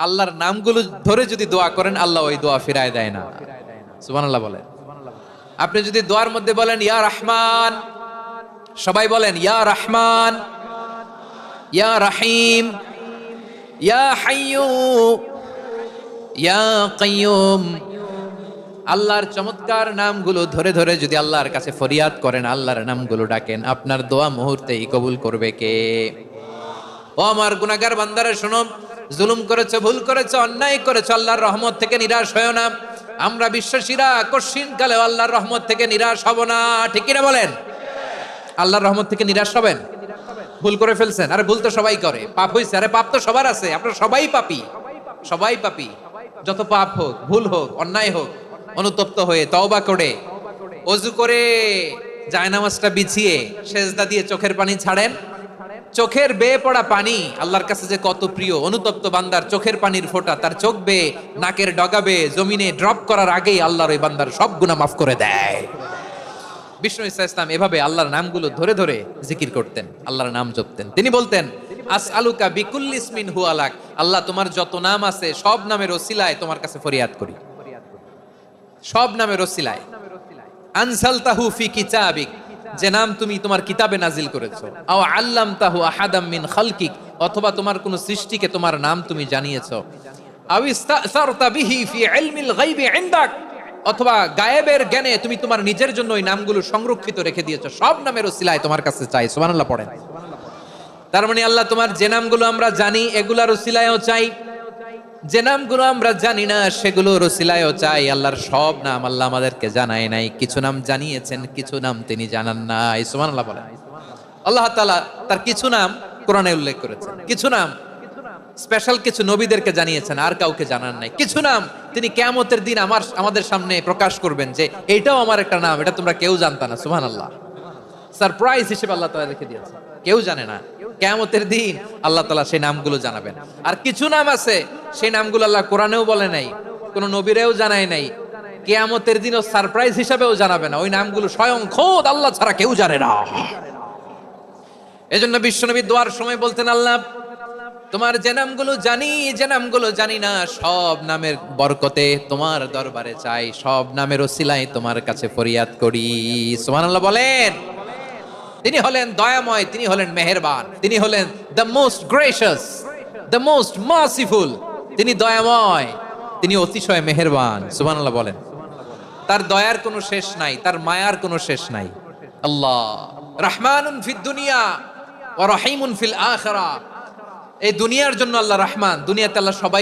আল্লাহর নামগুলো ধরে যদি দোয়া করেন আল্লাহ ওই দোয়া ফিরায় দেয় না। সুবহানাল্লাহ বলেন। আপনি যদি দোয়ার মধ্যে বলেন ইয়া রহমান, সবাই বলেন ইয়া রহমান, ইয়া রহিম, ইয়া হাইয়্যু, ইয়া কাইয়্যুম, আল্লাহর চমৎকার নামগুলো ধরে ধরে যদি আল্লাহর কাছে ফরিয়াদ করেন, আল্লাহর নামগুলো ডাকেন, আপনার দোয়া মুহূর্তেই কবুল করবে কে? ও আমার গুনাহগার বান্দারা শোনো, জুলুম করেছো, ভুল করেছো, অন্যায় করেছো, আল্লাহর রহমত থেকে নিরাশ হয়ো না। আমরা বিশ্বাসীরা কঠিন কালেও আল্লাহর রহমত থেকে নিরাশ হব না, ঠিক কিনা বলেন? আল্লাহর রহমত থেকে নিরাশ হবেন? ভুল করে ফেলছেন, আরে ভুল তো সবাই করে, পাপ হইছে, আরে পাপ তো সবার আছে, আপনারা সবাই পাপী, সবাই পাপী। যত পাপ হোক, ভুল হোক, অন্যায় হোক, অনুতপ্ত হয়ে তওবা করে ওযু করে জায়নামাজটা বিছিয়ে সেজদা দিয়ে চোখের পানি ছাড়েন। চোখের বেয়ে পড়া পানি আল্লাহর কাছে যে কত প্রিয়। অনুতপ্ত বান্দার চোখের পানির ফোঁটা তার চোখ বেয়ে, নাকের ডগা বেয়ে জমিনে ড্রপ করার আগেই আল্লাহর ওই বান্দার সব গুনাহ মাফ করে দেয়। বিষ্ণু ঈসা ইসলাম এভাবে আল্লাহর নামগুলো ধরে ধরে জিকির করতেন, আল্লাহর নাম জপতেন। তিনি বলতেন আসআলুকা বিকুল্লি ইসমিন হুয়া লাক, আল্লাহ তোমার যত নাম আছে সব নামের ওসিলায় তোমার কাছে ফরিয়াদ করি, সব নামের ওসিলায়। আনসালতাহু ফি কিতাবিক, যে নাম তুমি তোমার কিতাবে নাজিল করেছো। আও আল্লামতাহু আহাদাম মিন খালকিক, অথবা তোমার কোন সৃষ্টিকে তোমার নাম তুমি জানিয়েছো। আও ইস্তাসারতা বিহি ফি ইলমিল গায়বি ইনদাক, অথবা গায়েবের জ্ঞানে তুমি তোমার নিজের জন্য ওই নামগুলো সংরক্ষিত রেখে দিয়েছো। সব নামের ওসিলায় তোমার কাছে চাই। সুবহানাল্লাহ পড়েন। তার মানে আল্লাহ তোমার যে নামগুলো আমরা জানি এগুলার ওসিলায়ও চাই, যে নামগুলো আমরা জানি না সেগুলোর ওসিলায়ও চাই। আল্লাহর সব নাম আল্লাহ আমাদেরকে জানায় নাই, কিছু নাম জানিয়েছেন, কিছু নাম তিনি জানান নাই। সুবহানাল্লাহ বলেন। আল্লাহ তাআলা তার কিছু নাম কোরআনে উল্লেখ করেছেন, কিছু নাম স্পেশাল কিছু নবীদেরকে জানিয়েছেন, আর কাউকে জানান নাই। কিছু নাম তিনি কিয়ামতের দিন আমাদের সামনে প্রকাশ করবেন যে এইটাও আমার একটা নাম, এটা তোমরা কেউ জানতা না। সুবহানাল্লাহ। সারপ্রাইজ হিসেবে আল্লাহ তাআলা রেখে দিয়েছেন, কেউ জানে না। কিয়ামতের দিন আল্লাহ তাআলা সেই নামগুলো জানাবেন। আর কিছু নাম আছে সেই নামগুলো আল্লাহ কোরআনেও বলে নাই, কোন নবীরেও জানায় নাই, কিয়ামতের দিনও সারপ্রাইজ হিসেবেও জানাবে না। ওই নামগুলো স্বয়ং খোদ আল্লাহ ছাড়া কেউ জানে না। এজন্য বিশ্বনবী দোয়ার সময় বলতেন, আল্লাহ তোমার যে নামগুলো জানি, যে নামগুলো জানি না, সব নামের বরকতে তোমার দরবারে চাই, সব নামের ওসিলায় তোমার কাছে ফরিয়াদ করি। সুবহানাল্লাহ বলেন। তিনি হলেন দয়াময়, তিনি হলেন মেহেরবান, তিনি হলেন the most gracious, the most merciful. তিনি দয়াময়, তিনি অতিশয় মেহেরবান। সুবহানাল্লাহ বলেন। তার দয়ার কোনো শেষ নাই, তার মায়ার কোনো শেষ নাই। আল্লাহ রহমানুন ফিদ দুনিয়া ওয়া রহিমুন ফিল আখিরা। এই দুনিয়ার জন্য আল্লাহ রহমান, দুনিয়াতে আল্লাহ সবাই